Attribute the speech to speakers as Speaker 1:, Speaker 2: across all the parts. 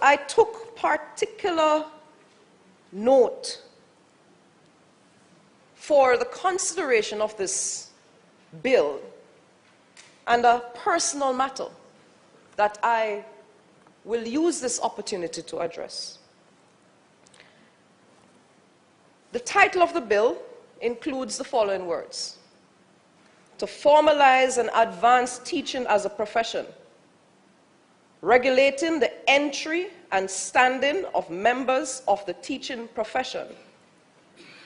Speaker 1: I took particular note for the consideration of this bill and a personal matter that I will use this opportunity to address. The title of the bill includes the following words: to formalize and advance teaching as a profession, regulating the entry and standing of members of the teaching profession,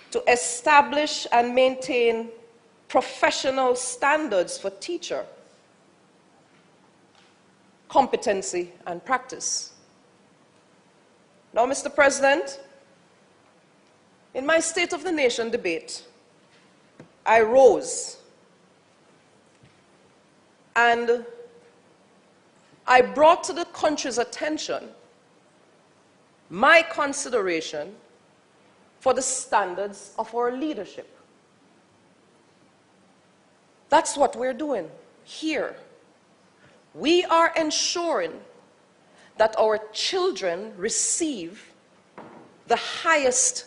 Speaker 1: to establish and maintain professional standards for teacher competency and practice. Now, Mr. President, in my State of the Nation debate, I rose and I brought to the country's attention my consideration for the standards of our leadership. That's what we're doing here. We are ensuring that our children receive the highest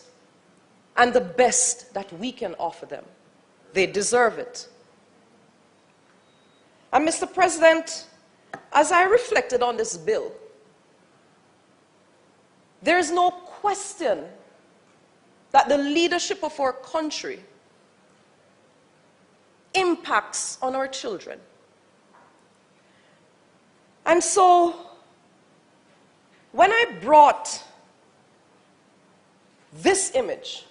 Speaker 1: and the best that we can offer them. They deserve it. And Mr. President, as I reflected on this bill, there is no question that the leadership of our country impacts on our children. And so, when I brought this image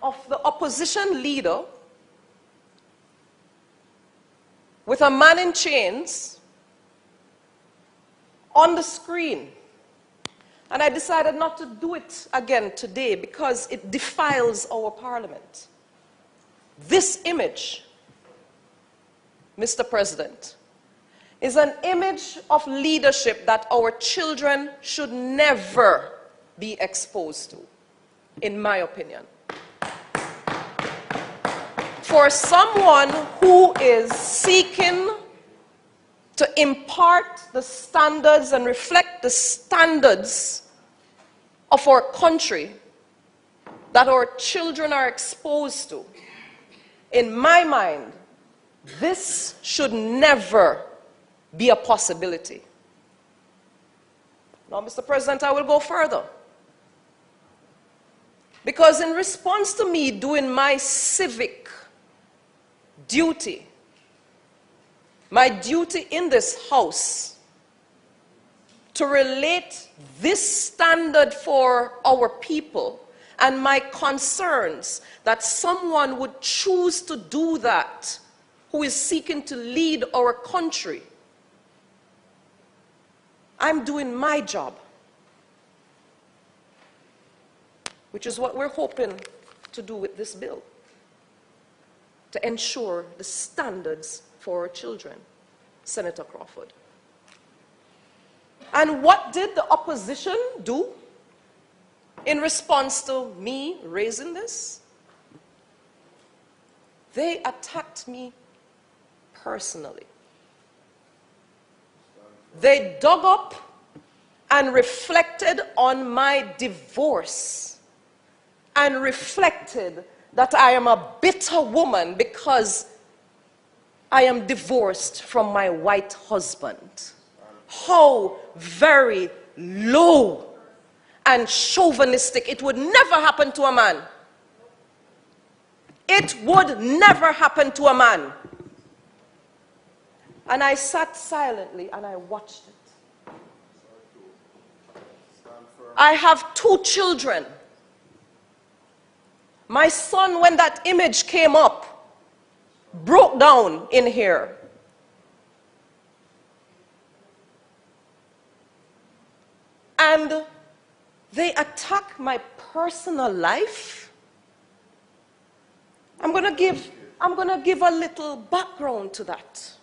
Speaker 1: of the opposition leader with a man in chains on the screen, and I decided not to do it again today because it defiles our parliament. This image, Mr. President, is an image of leadership that our children should never be exposed to, in my opinion. For someone who is seeking to impart the standards and reflect the standards of our country that our children are exposed to, in my mind, this should never be a possibility. Now, Mr. President, I will go further. Because in response to me doing my civic duty, my duty in this house, to relate this standard for our people and my concerns that someone would choose to do that who is seeking to lead our country, I'm doing my job, which is what we're hoping to do with this bill, to ensure the standards for our children, Senator Crawford. And what did the opposition do in response to me raising this? They attacked me personally. They dug up and reflected on my divorce and reflected that I am a bitter woman because I am divorced from my white husband. How very low and chauvinistic. It would never happen to a man. It would never happen to a man. And I sat silently and I watched it. I have 2 children. My son, when that image came up, broke down in here. And they attack my personal life. I'm going to give a little background to that.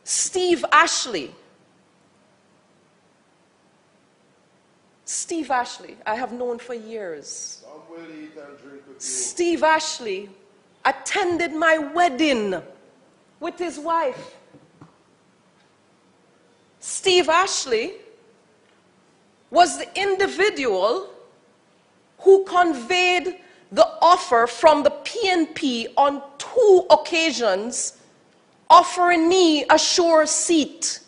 Speaker 1: Steve Ashley, I have known for years. Steve Ashley attended my wedding with his wife. Steve Ashley was the individual who conveyed the offer from the PNP on 2 occasions, offering me a sure seat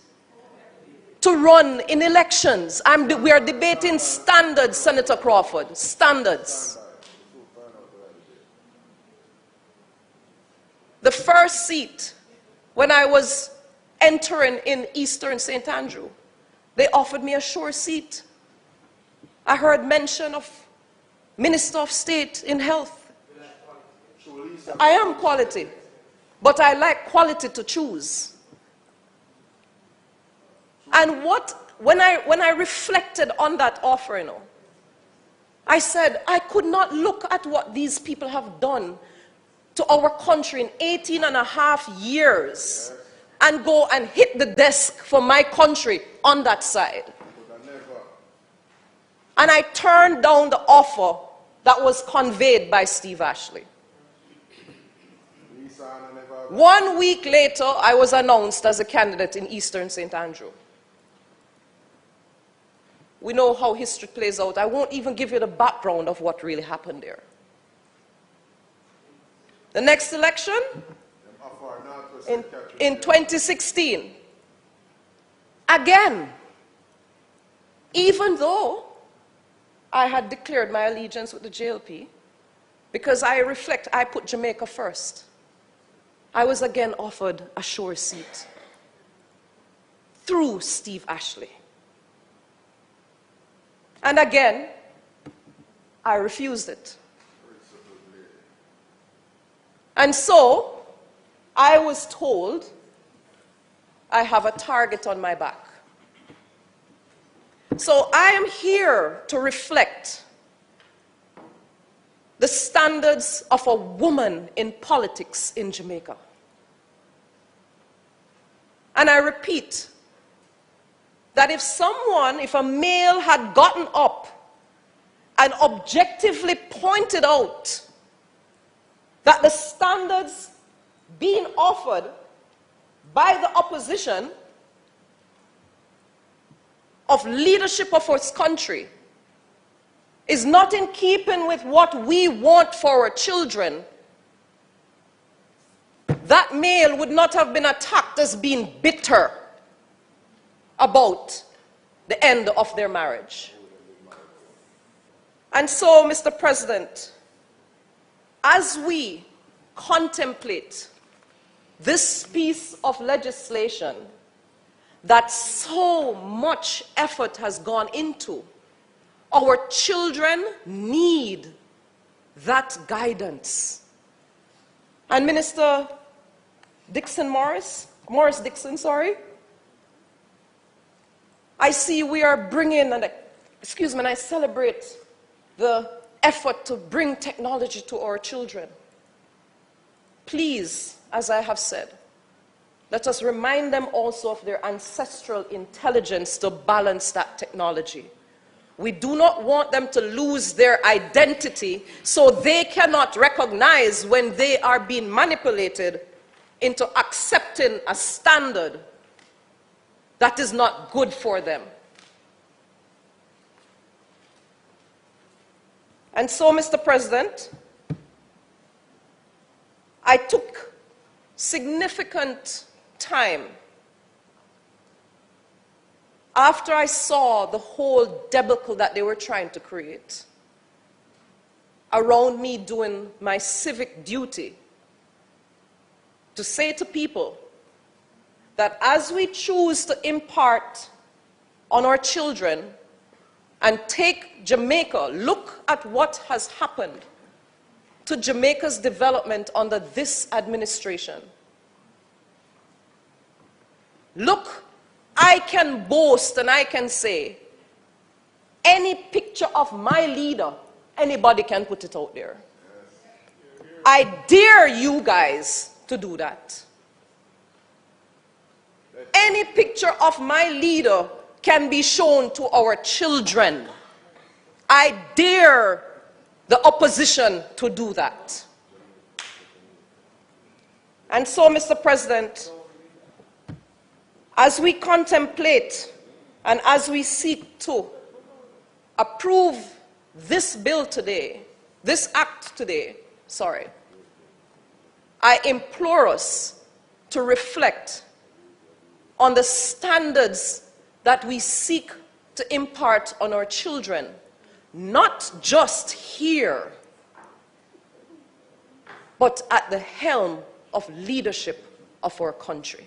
Speaker 1: to run in elections. We are debating standards, Senator Crawford, standards. The first seat, when I was entering in Eastern St. Andrew, they offered me a sure seat. I heard mention of Minister of State in Health. I am quality, but I like quality to choose. And when I reflected on that offer, I said, I could not look at what these people have done to our country in 18 and a half years and go and hit the desk for my country on that side. And I turned down the offer that was conveyed by Steve Ashley. 1 week later, I was announced as a candidate in Eastern St. Andrew. We know how history plays out. I won't even give you the background of what really happened there. The next election, in 2016, again, even though I had declared my allegiance with the JLP, because I put Jamaica first, I was again offered a sure seat through Steve Ashley. And again, I refused it. And so, I was told I have a target on my back. So I am here to reflect the standards of a woman in politics in Jamaica. And I repeat that if a male had gotten up and objectively pointed out that the standards being offered by the opposition of leadership of its country is not in keeping with what we want for our children, that male would not have been attacked as being bitter about the end of their marriage. And so, Mr. President, as we contemplate this piece of legislation that so much effort has gone into, our children need that guidance. And Minister Morris Dixon, I see we are bringing, and I celebrate the effort to bring technology to our children. Please, as I have said, let us remind them also of their ancestral intelligence to balance that technology. We do not want them to lose their identity so they cannot recognize when they are being manipulated into accepting a standard that is not good for them. And so, Mr. President, I took significant time after I saw the whole debacle that they were trying to create around me doing my civic duty to say to people that as we choose to impart on our children and take Jamaica, look at what has happened to Jamaica's development under this administration. Look, I can boast and I can say, any picture of my leader, anybody can put it out there. I dare you guys to do that. Any picture of my leader can be shown to our children. I dare the opposition to do that. And so, Mr. President, as we contemplate and as we seek to approve this bill today, this act today, I implore us to reflect on the standards that we seek to impart on our children, not just here, but at the helm of leadership of our country.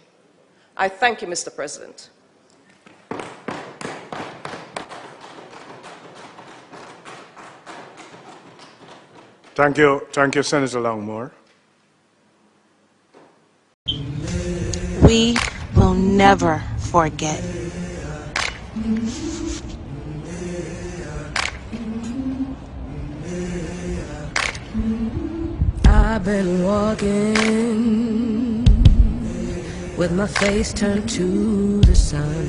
Speaker 1: I thank you, Mr. President.
Speaker 2: Thank you, Senator Longmore.
Speaker 3: We will never forget.
Speaker 4: I've been walking with my face turned to the sun,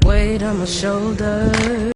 Speaker 4: weight on my shoulders.